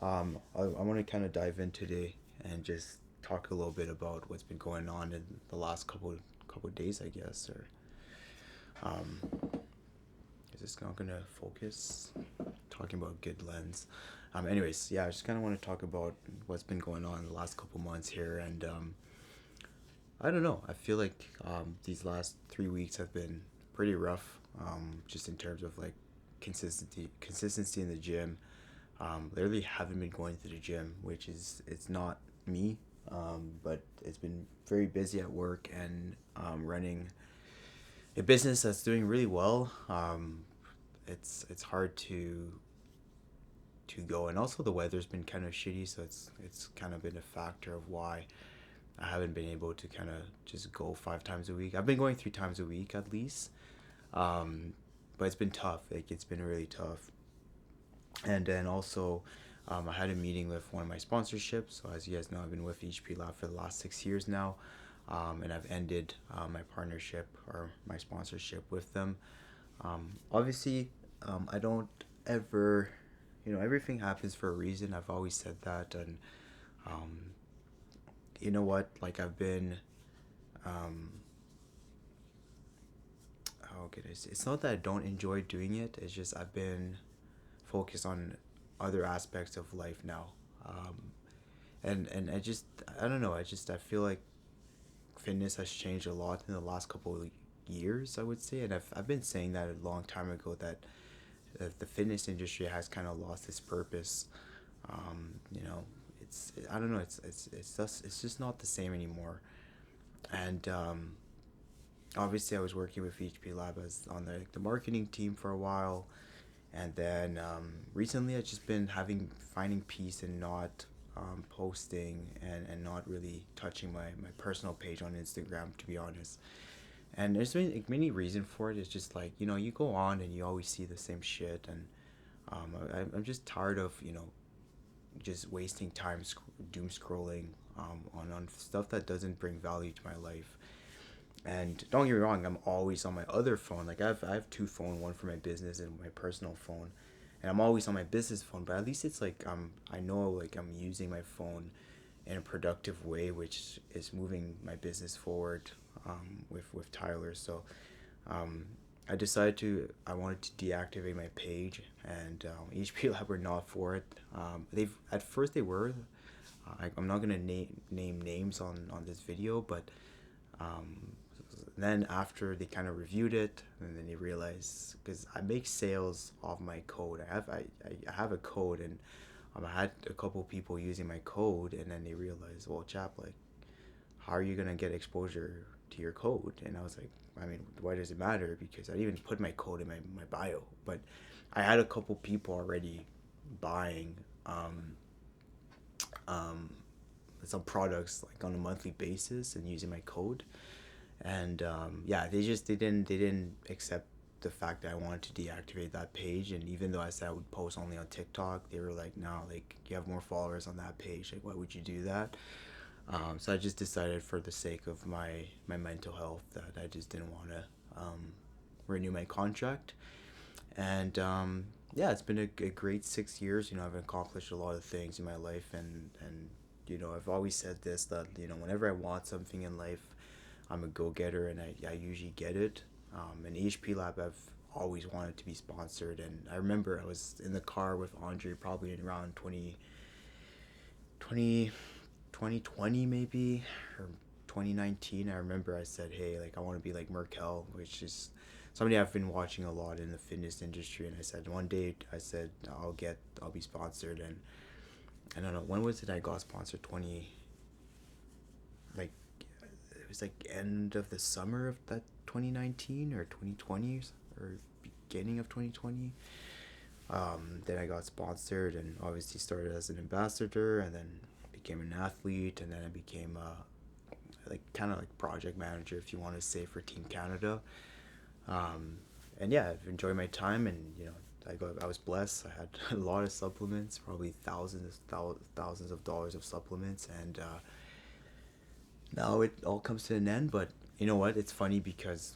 I want to kind of dive in today and just talk a little bit about what's been going on in the last couple days, I guess. Or um, is this not gonna focus? Talking about good lens. Anyways, yeah, I just kind of want to talk about what's been going on in the last couple months here, and I don't know. I feel like these last 3 weeks have been pretty rough, just in terms of like consistency in the gym. Literally haven't been going to the gym, which is it's not me, but it's been very busy at work and running a business that's doing really well. It's hard to go, and also the weather's been kind of shitty, so it's kind of been a factor of why I haven't been able to kind of just go 5 times a week. I've been going 3 times a week at least, um, but it's been tough. Like it's been really tough. And then also, I had a meeting with one of my sponsorships. So as you guys know, I've been with HP Lab for the last 6 years now, and I've ended my partnership or my sponsorship with them. Obviously, I don't ever, everything happens for a reason. I've always said that, and um, you know what? Like I've been, um, how can I say? It's not that I don't enjoy doing it. It's just I've been focused on other aspects of life now. Um, and I don't know. I feel like fitness has changed a lot in the last couple of years. I would say, and I've been saying that a long time ago that the fitness industry has kind of lost its purpose. You know, it's I don't know. It's just not the same anymore. And obviously, I was working with HP Lab as on the marketing team for a while, and then recently I've just been having finding peace and not posting and not really touching my personal page on Instagram, to be honest. And there's been like, many reasons for it. It's just like you go on and you always see the same shit, and I'm just tired of just wasting time doom scrolling on stuff that doesn't bring value to my life. And don't get me wrong, I'm always on my other phone. Like I have two phones, one for my business and my personal phone. And I'm always on my business phone, but at least it's like I know like I'm using my phone in a productive way, which is moving my business forward with Tyler. So um, I wanted to deactivate my page, and HP Lab were not for it. They've at first they were. I'm not gonna name names on this video, but um, then after they kind of reviewed it, and then they realized because I make sales off my code. I have a code, and I had a couple people using my code, and then they realized, well, chap, like, how are you gonna get exposure to your code? And I was like, I mean, why does it matter? Because I didn't even put my code in my bio, but I had a couple people already buying um, some products like on a monthly basis and using my code. And yeah, they didn't accept the fact that I wanted to deactivate that page. And even though I said I would post only on TikTok, they were like, no, like you have more followers on that page, like why would you do that? So I just decided for the sake of my mental health that I just didn't want to renew my contract. And yeah, it's been a great 6 years. I've accomplished a lot of things in my life, and I've always said this, that whenever I want something in life, I'm a go getter, and I usually get it. And HP Lab, I've always wanted to be sponsored, and I remember I was in the car with Andre probably in around 2020 maybe, or 2019. I remember I said, hey, like I want to be like Merkel, which is somebody I've been watching a lot in the fitness industry. And I said one day, I said I'll be sponsored. And I don't know, when was it I got sponsored? 20, like it was like end of the summer of that 2019 or 2020, or beginning of 2020. Then I got sponsored, and obviously started as an ambassador, and then became an athlete, and then I became like kind of like project manager, if you want to say, for Team Canada. Um, and yeah, I've enjoyed my time, and I was blessed. I had a lot of supplements, probably thousands of dollars of supplements, and now it all comes to an end. But you know what? It's funny because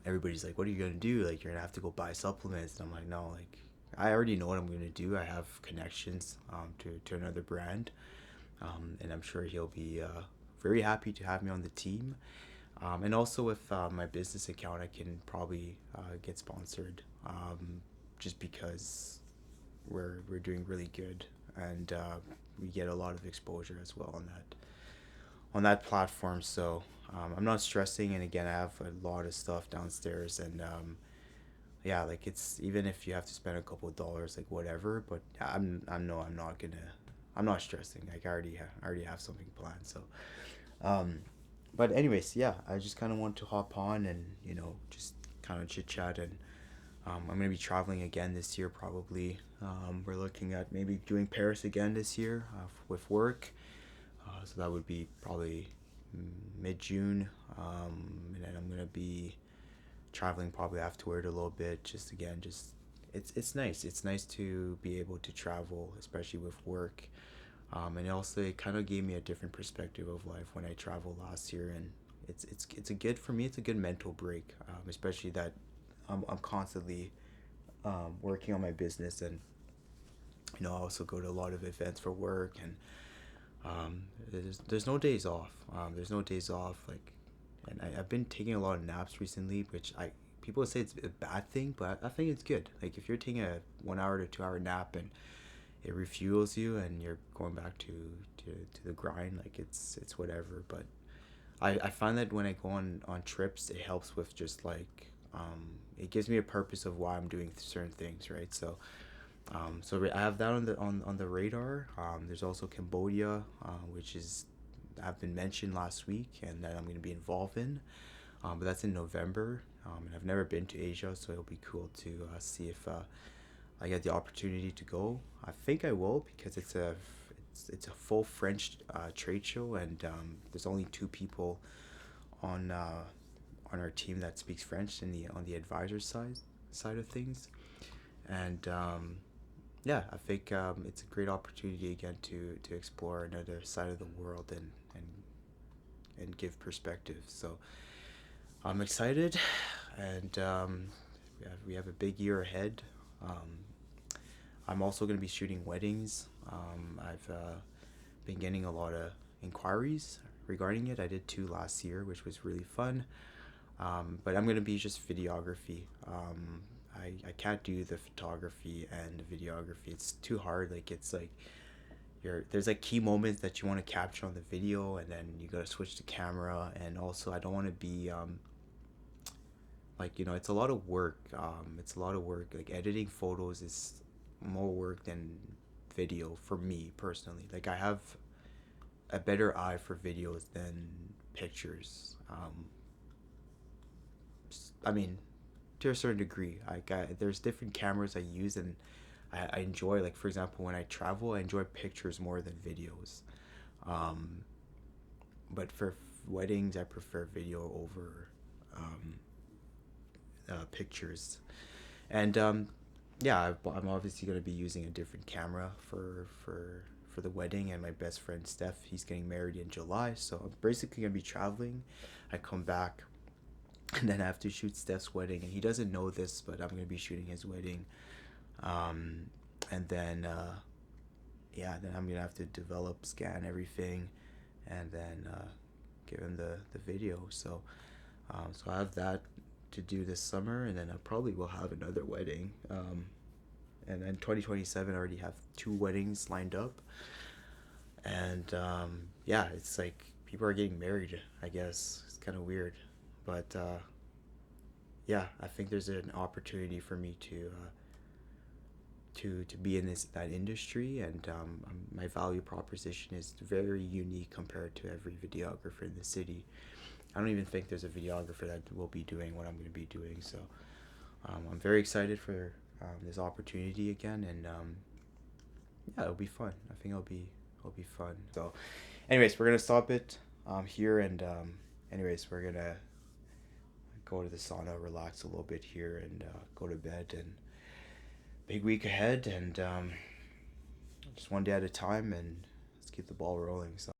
everybody's like, "What are you gonna do? Like, you're gonna have to go buy supplements." And I'm like, "No, like, I already know what I'm gonna do. I have connections to another brand, and I'm sure he'll be very happy to have me on the team. And also with my business account, I can probably get sponsored, just because we're doing really good, and we get a lot of exposure as well on that platform. So I'm not stressing, and again, I have a lot of stuff downstairs, and yeah, like it's even if you have to spend a couple of dollars, like whatever. But I'm not gonna, I'm not stressing. Like I already have something planned. So, um, but anyways, yeah, I just kind of want to hop on and just kind of chit chat, and I'm gonna be traveling again this year probably. We're looking at maybe doing Paris again this year with work. So that would be probably mid June, and then I'm gonna be traveling probably afterward a little bit. Just again, just it's nice. It's nice to be able to travel, especially with work. And also it kind of gave me a different perspective of life when I traveled last year, and it's a good for me. It's a good mental break, especially that I'm constantly working on my business, and I also go to a lot of events for work, and there's no days off. There's no days off. Like, and I've been taking a lot of naps recently, which I people say it's a bad thing, but I think it's good. Like if you're taking a 1 hour to 2 hour nap and it refuels you, and you're going back to the grind, like it's whatever. But I find that when I go on trips, it helps with just like it gives me a purpose of why I'm doing certain things, right? So I have that on the radar. There's also Cambodia, which is have been mentioned last week, and that I'm going to be involved in. But that's in November, and I've never been to Asia, so it'll be cool to see if I get the opportunity to go. I think I will, because it's a full French trade show, and there's only two people on our team that speaks French in the on the advisor side of things, and yeah, I think it's a great opportunity again to explore another side of the world, and give perspective. So I'm excited, and we have a big year ahead. Um, I'm also going to be shooting weddings. I've been getting a lot of inquiries regarding it. I did two last year, which was really fun. But I'm going to be just videography. I can't do the photography and the videography. It's too hard. Like it's like there's like key moments that you want to capture on the video, and then you gotta switch the camera. And also I don't want to be like it's a lot of work. It's a lot of work. Like editing photos is more work than video for me personally. Like I have a better eye for videos than pictures. I mean, to a certain degree. There's different cameras I use, and I enjoy, like for example, when I travel, I enjoy pictures more than videos. Um, but for weddings, I prefer video over um, pictures. And yeah, I'm obviously gonna be using a different camera for the wedding. And my best friend Steph, he's getting married in July, so I'm basically gonna be traveling. I come back, and then I have to shoot Steph's wedding, and he doesn't know this, but I'm gonna be shooting his wedding. Um, and then yeah, then I'm gonna have to develop, scan everything, and then give him the video. So so I have that to do this summer, and then I probably will have another wedding. And then 2027, I already have two weddings lined up, and yeah, it's like people are getting married. I guess it's kind of weird, but yeah, I think there's an opportunity for me to be in that industry, and my value proposition is very unique compared to every videographer in the city. I don't even think there's a videographer that will be doing what I'm going to be doing. So I'm very excited for this opportunity again, and yeah, it'll be fun. I think it'll be fun. So, anyways, we're gonna stop it here, and anyways, we're gonna go to the sauna, relax a little bit here, and go to bed. And big week ahead, and just one day at a time, and let's keep the ball rolling. So.